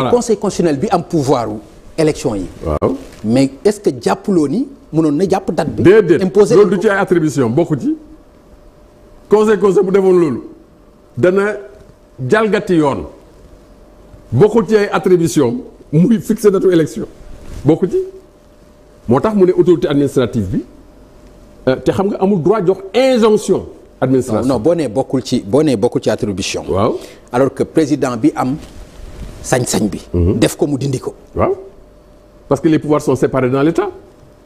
conseil constitutionnel bi am pouvoir élection yi. waaw mais est-ce que jàppaloo ni mënoon na jàpp date bi. déedéet imposer loolu du ci ay attribution bokku ci. conseil bu defoon loolu dana jalgati yoon bokku ci ay attribution muy fixer datu élection bokku ci moo tax mu ne autorité administrative bi te xam nga amul droit jox injonction. administration non boo nee bokkul ci attribution. waaw alors que président bi am sañ-sañ bi. def ko mu dindi ko. waaw parce que les pouvoirs sont séparés dans l'État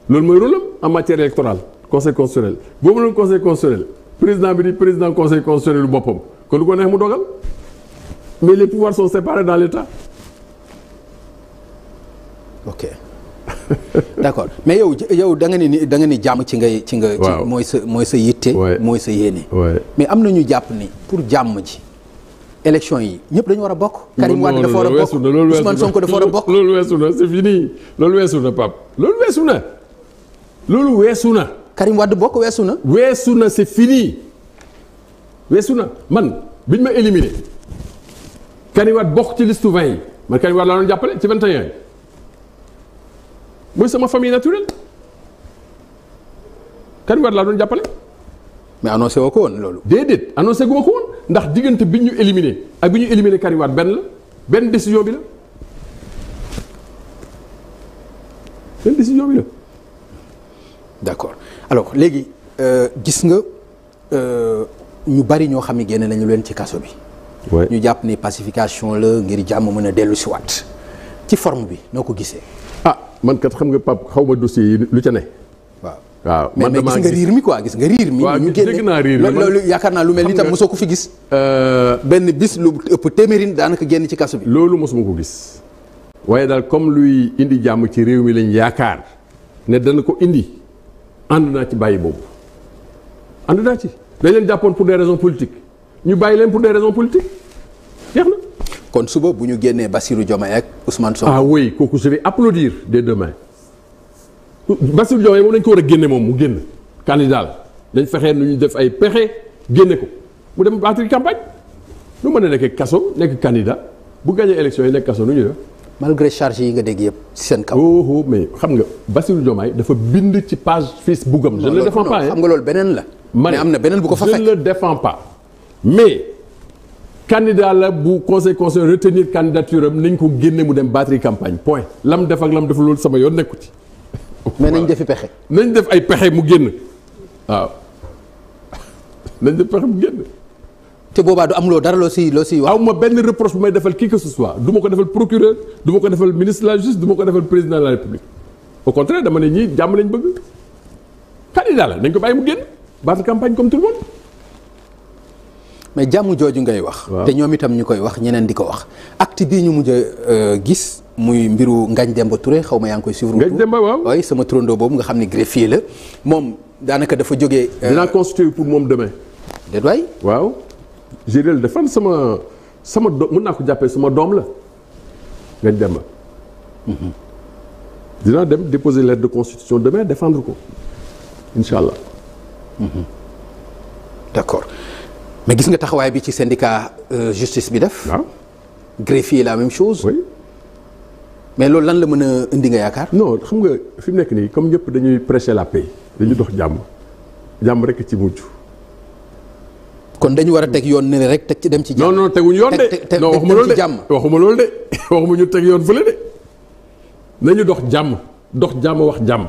loolu mooy rôle am en matière électorale conseil constitutionnel boobu noonu conseil constitutionnel président bi di président conseil constitutionnel boppam kon lu ko neex mu dogal mais les pouvoirs sont séparés dans l'État. ok d'accord mais yow da nga ni jàmm ci nga. waaw mooy sa yitte. mooy sa yéene. mais am na ñu jàpp ni pour jàmm ji. élection yi ñëpp dañu war a bokk. Karim Wade dafa war a bokk Ousmane Sonko dafa war a bokk. loolu weesu na c'est fini loolu weesu na Pape loolu weesu na. Karim Wade bokk weesu na. weesu na c'est fini weesu na man biñ ma éliminé Karim Wade bokk ci liste 20 yi man Karim Wade laa doon jàppale ci 21 yi mooy sama famille naturelle Karim Wade laa doon jàppale. mais annoncé woo ko woon loolu. déedéet annoncé gu ma ko woon ndax diggante bi ñu éliminé ak bi ñu éliminé Karim Wade benn décision bi la d'accord alors léegi gis nga ñu bari ñoo xam ne génne nañu leen ci kaso bi. ñu jàpp ni pacification la ngir jàmm mën a dellu si waat ci forme bi noo ko gisee. man kat xam nga Pape xaw ma dossier yi lu ca ne. waaw man mais gis nga riir mi quoi gis nga riir mi. waaw ñu dégg naa riir mi loolu yaakaar naa lu mel ni tam mosoo ko fi gis. benn bis lu ëpp téeméerin daanaka génn ci kaso bi. loolu mosuma ko gis. waaye daal comme luy indi jàmm ci réew mi lañ yaakaar ne dana ko indi ànd naa ci bàyyi boobu ànd naa ci dañ leen jàppoon pour des raisons politiques ñu bàyyi leen pour des raisons politiques jeex na. kon suba bu ñu génnee Bassirou Diomaye ak Ousmane Sonko. oui kooku je vais applaudir des deux mains. Bassirou Diomaye moom dañ ko war a génne moom mu génn candidat la dañ fexee nu ñu def ay pexe génne ko mu dem battre campagne lu mën a nekk kaso nekk candidat bu gagné élection yi nekk kaso nu ñu def. malgré charge yi nga dégg yëpp ci seen kaw. mais xam nga Bassirou Diomaye dafa bind ci page Facebook am. je ne le défends pas xam nga loolu beneen la. mais am na beneen bu ko fa fekk je ne le défends pas mais candidat la bu conseil retenir candidature am nañ ko génne mu dem battre campagne point lam def ak lam def loolu sama yoon nekku ci. mais nañ defi pexe. nañ def ay pexe mu génn waaw nañ def pexe mu génn. te boobaa du am loo dara loo si wax. aw ma benn reproche bu may defal qui que ce soit du ma ko defal procureur du ma ko defal ministre de la justice du ma ko defal président de la république au contraire dama ne ñii jàmm lañ bëgg. candidat la nañ ko bàyyi mu génn battre campagne comme tout le monde. mais jàmm jooju ngay wax. te ñoom itam ñu koy wax ñeneen di ko wax. acte bii ñu mujj a gis. muy mbiru Ngagne Demba Touré xaw ma yaa ngi koy suivre. Ngagne Demba waaw. oui sama turandoo boobu nga xam ne greffier la moom daanaka dafa jógee. dinaa constituer pour moom demain. déet waay. waaw. jërëjëf defan sama doom mën naa ko jàppee sama doom la Ngagne Demba. dinaa dem déposer lettre de constitution demain défendre ko incha allah. d'accord mais gis nga taxawaay bi ci syndicat justice bi def. waaw. greffier la même chose. oui. mais loolu lan la mën a indi nga yaakaar. non xam nga fi mu nekk nii comme ñëpp dañuy prêcher la paix. dañuy dox jàmm rek ci mujj. kon dañu war a teg yoon ne rek teg ci dem ci jàmm. non teguñu yoon de. non waxuma loolu de waxuma loolu de waxuma ñu teg yoon fële de. nañu dox jàmm wax jàmm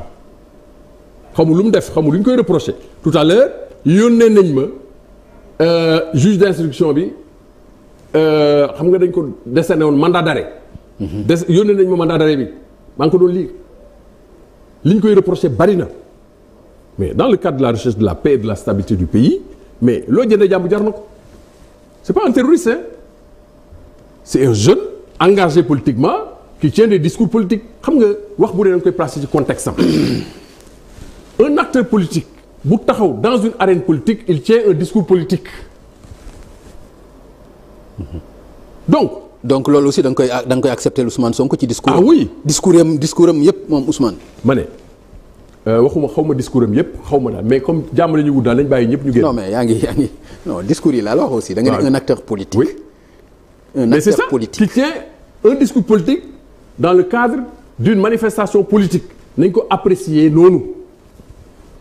xamul lu mu def xamul lu ñu koy reprocher. tout à l'heure yónnee nañ ma juge d'instruction bi xam nga dañ ko décerné woon mandat d'arrêt. yónnee nañ ma mandat d'arrêt bi maa ngi ko doon lire li ñu koy reprocher bari na mais dans le cadre de la recherche de la paix et de la stabilité du pays mais loo jëndee jàmm jar na ko c'est pas un terroriste hein c'est un jeune engagé politiquement qui tient des discours politiques xam nga wax bu dee da nga koy placer ci contexte am un acteur politique bu taxaw dans une arène politique il tient un discours politique donc loolu aussi da nga koy accepter Ousmane Sonko ci discours. ah oui discours am yëpp moom Ousmane. ma ne waxuma xaw ma discours am yëpp xaw ma daal mais comme jàmm la ñu wut daal nañ bàyyi ñëpp ñu génn. non mais yaa ngi non discours yi laa la wax aussi. da nga ne un acteur politique. oui un mais acteur politique qui tient un discours politique dans le cadre d'une manifestation politique nañ ko apprécier noonu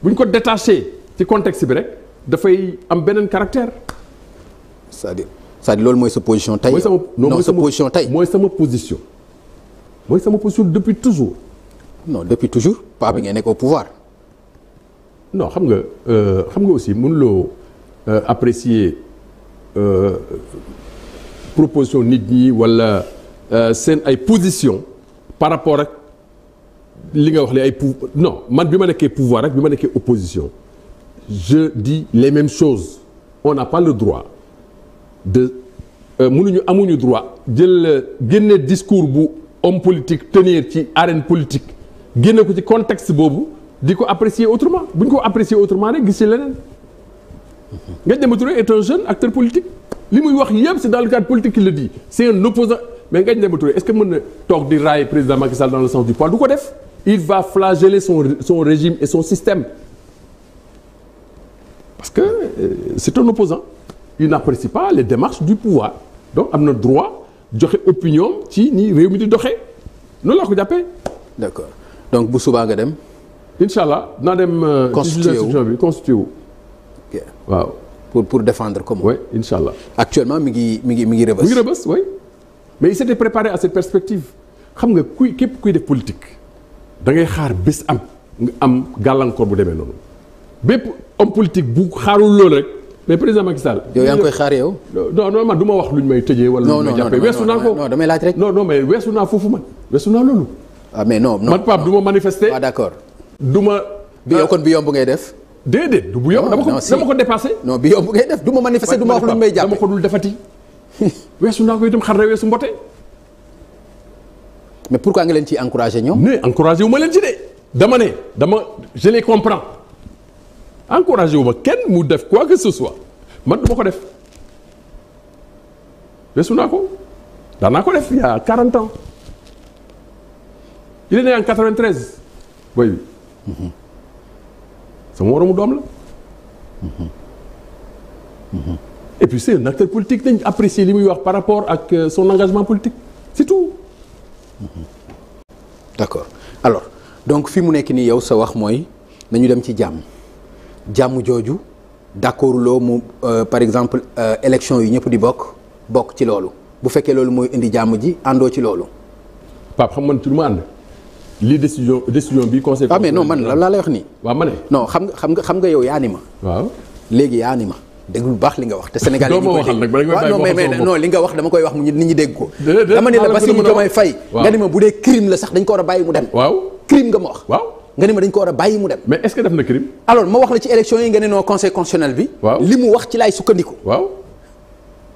bu ñu ko détaché ci contexte bi rek dafay am beneen caractère. c'est-à-dire loolu mooy sa position tey. mooy sa position tey. mooy sama position. mooy sama position depuis toujours. non depuis toujours pas bi ngeen nekk au pouvoir. non xam nga aussi mënuloo apprécier proposition nit ñi wala seen ay position par rapport ak li nga wax li ay non man bi ma nekkee pouvoir rek bi ma nekkee opposition je dis les mêmes choses on n'a pas le droit de amuñu droit jël génne discours bu homme politique tenir ci arène politique génne ko ci contexte boobu di ko apprécier autrement bu ñu ko apprécier autrement rek gis ci leneen. Ngagne Demba Touré est un jeune acteur politique li muy wax yëpp c'est dans le cadre politique qu'il le dit c'est un opposant mais Ngagne Demba Touré est-ce que mën na toog di railler président Macky Sall dans le sens du poil du ko def il va flageller son régime et son système parce que c'est un opposant il n'apprécie pas les démarches du pouvoir donc am na droit joxe opinion ci ni réew mi di doxee noonu laa ko jàppee. D'accord donc bu subaa nga dem. incha allah naa dem. constitué wu. ok waaw. pour défendre comment. oui incha allah. actuellement mi ngi rëbës. mi ngi rëbës oui. mais il s'était préparé à cette perspective xam nga képp kuy def politique da ngay xaar bés nga am gàllankoor bu demee noonu bépp homme politique bu xaarul loolu rek mais président Macky Sall. yow yaa ngi koy xaar yow. non man du ma wax luñ may tëjee. wala luñ may jàppee weesu naa ko. non damay laaj rek. non mais weesu naa foofu man weesu naa loolu. ah mais non man Pape du ma manifester. ah d'accord. du ma. bi yow kon bi yomb ngay def. déedéet du bu yomb dama ko dépassé. non bi yomb ngay def du ma manifester du ma wax luñ may jàppee dama ko dul defati. weesu naa ko itam xar na weesu mbote. mais pourquoi nga leen ciy encourager ñoom. ne encourager wu ma leen ci de. dama je les comprends. encourager wu ma kenn mu def quoi que ce soit man du ma ko def. weesu naa ko. daan naa ko def il y a 40 ans. il est né en 93. boy bi. sama moromu doom la. et puis c'est un acteur politique dañ apprécier li muy wax par rapport ak son engagement politique c'est tout. D'accord alors donc fi mu nekk nii yow sa wax mooy nañu dem ci jàmm jooju d'accord loo mu par exemple élection yi ñëpp di bokk ci loolu bu fekkee loolu mooy indi jàmm ji àndoo ci loolu. Pape xam man ci lu ma ànd. lii décision bi conseil. ah mais non man la laa lay wax nii. waaw ma ne. non xam nga yow yaa ni ma. waaw léegi yaa ni ma. dégg lu baax li nga wax te Sénégal yi. doo ma waxal nag non li nga wax dama koy wax nit ñi dégg ko. dama ne la Bassirou Diomaye Faye. nga ni ma bu dee crime la sax dañ ko war a bàyyi mu dem. waaw crime nga ma wax. waaw nga ni ma dañ ko war a bàyyi mu dem. mais est-ce que def na crime. alors ma wax la ci élection yi nga ne non conseil constitutionnel bi. waaw li mu wax ci laay sukkandiku. waaw.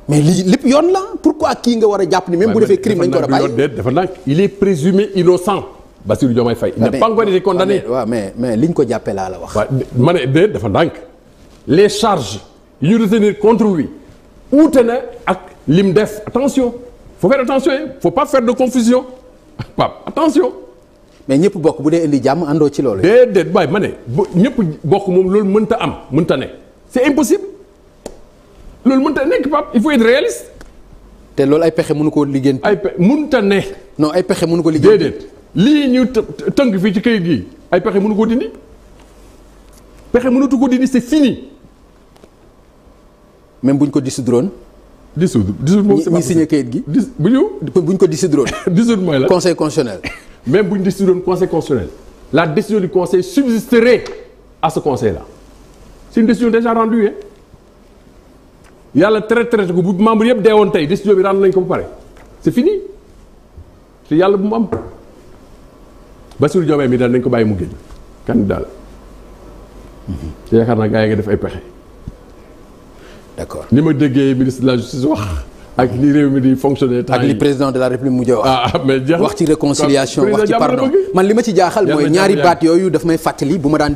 mais lii lépp yoon la pourquoi kii nga war a jàpp ni même bu defee crime dañ ko war a bàyyi. dafa nag il est présumé innocent. Bassirou Diomaye Faye. il n'a pas encore été condamné. waaw mais liñ ko jàppee laa la wax. waaw ma ne déet dafa ndànk les charges yi ñu retenir contre lui uute na ak lim def attention faut faire attention faut pas faire de confusion Pape attention. mais ñëpp bokk bu dee indi jàmm àndoo ci loolu. déedéet waaye ma ne ñëpp bokk moom loolu mënta ne c'est impossible loolu mënta nekk Pape il faut être réaliste. te loolu ay pexe mënu ko liggéey. mënta ne. non ay pexe mënu ko liggéey. déedéet lii ñu tënk fii ci këyit gi ay pexe mënu ko dindi pexe mënatu ko dindi c'est fini. même buñ ko dissoudre moom ñi signé kayit gi. buñ ko dissoudre. dissoudre mooy la conseil constitutionnel. même buñ dissoudre conseil constitutionnel la décision du conseil subsisterait à ce conseil là c'est une décision déjà rendue hein. yàlla traité ko bu membre yëpp dee woon tey décision bi rendre nañ ko ba pare c'est fini te yàlla bu mu am Bassirou Diomaye mi daal nañ ko bàyyi mu génn candidat la. te yaakaar naa gars yi nga def ay pexe. d'accord ni ma déggee ministre de la justice wax. ak ni réew mi di fonctionner. ak li président de la république mujj wax. mais jeex wax ci réconciliation wax ci pardon man li ma ci jaaxal mooy ñaari baat yooyu daf may fàttali bu ma daan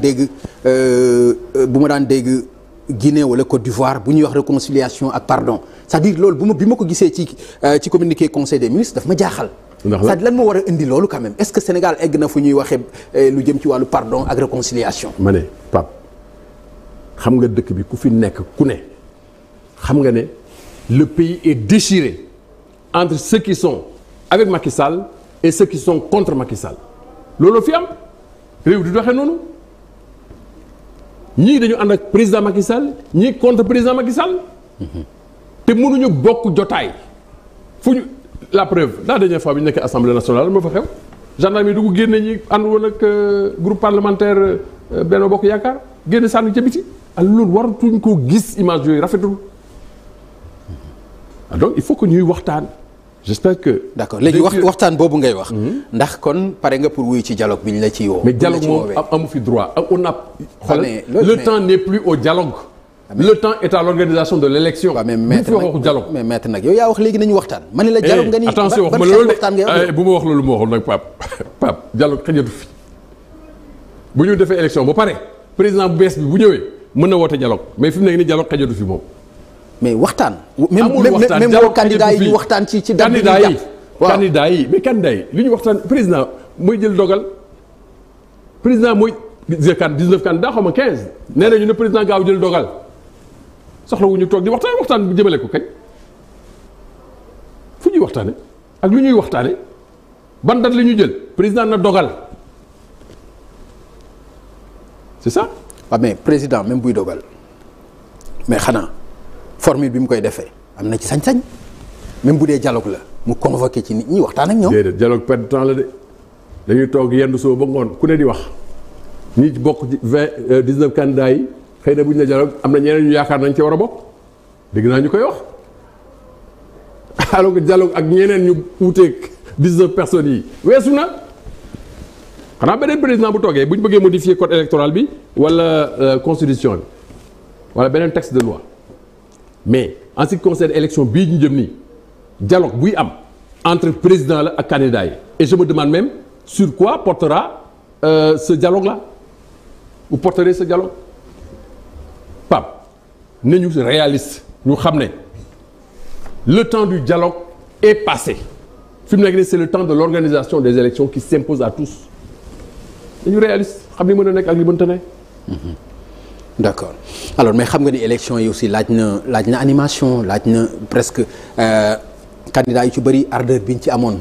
dégg Guinée wala Côte d'Ivoire bu ñuy wax réconciliation ak pardon c'est-à-dire loolu bi ma ko gisee ci communiqué conseil des ministres daf ma jaaxal. c'est-à-dire lan moo war a indi loolu quand même est-ce que Sénégal egg na fu ñuy waxee lu jëm ci wàllu pardon ak réconciliation. ma ne Pape xam nga dëkk bi ku fi nekk ku ne xam nga ne le pays est déchiré entre ceux qui sont avec Macky Sall et ceux qui sont contre Macky Sall loolu fi am réew di doxee noonu ñii dañu ànd ak président Macky Sall ñii contre président Macky Sall te mënuñu bokk jotaay fu ñu la preuve la dernière fois bi ñu nekkee assemblée nationale moo fa xew gendarme yi dugg génne ñi ànd woon ak groupe parlementaire Benno Bokk Yaakaar génne sànni ca biti loolu waratuñ ko gis image yooyu rafetul donc il faut que ñuy waxtaan j'espère que. d'accord léegi waxtaan boobu ngay wax. ndax kon pare nga pour wuyu ci dialogue bi ñu la ci woo. mais dialogue moom amu fi droit on a. le temps n'est plus au dialogue. le temps est à l'organisation de l'élection. waaw mais maître nag yow yaa wax léegi nañu waxtaan. ma ne la dialogue nga ni attention wax ma loolu de bu ma wax loolu ma waxul nag Pape dialogue xëjatu fi bu ñu defee élection ba pare président bu bees bi bu ñëwee mën na woote dialogue mais fi mu nekk nii dialogue xëjatu fi moom. mais waxtaan. même woo candidat yi ñu waxtaan ci date bi candidat yi mais candidat yi li ñu waxtaan président mooy jël dogal président mooy 19 candidats xaw ma 15 nee nañu ne président gaaw jël dogal soxlawuñu toog di waxtaan bu jëmale ko kañ fu ñuy waxtaane ak lu ñuy waxtaane ban date la ñuy jël président na dogal c'est ça. waaw mais président même buy dogal mais xanaa. formule bi mu koy defee am na ci sañ-sañ même bu dee dialogue la mu convoqué ci nit ñi waxtaan ak ñoom. déedéet dialogue perte de temps la de dañuy toog yendu soo ba ngoon ku ne di wax ñi bokk ci 19 candidats yi xëy na bu ñu ne dialogue am na ñeneen ñu yaakaar nañ ci war a bokk dégg naa ñu koy wax alors que dialogue ak ñeneen ñu wuuteeg 19 personnes yi weesu na xanaa beneen président bu toogee bu ñu bëggee modifier code électoral bi wala constitution bi wala beneen texte de loi. mais en ce qui concerne élection bii ñu jëm nii dialogue buy am entre président la ak candidat yi et je me demande même sur quoi portera ce dialogue là ou porterait ce dialogue Pape nañu réaliste ñu xam ne le temps du dialogue est passé fi mu nekk nii c'est le temps de l'organisation des élections qui s'impose à tous nañu réaliste xam li mën a nekk ak li mënta ne. d'accord alors mais xam nga ni élection yi aussi laaj na animation laaj na presque candidat yu ci bëri ardeur bi ñu ci amoon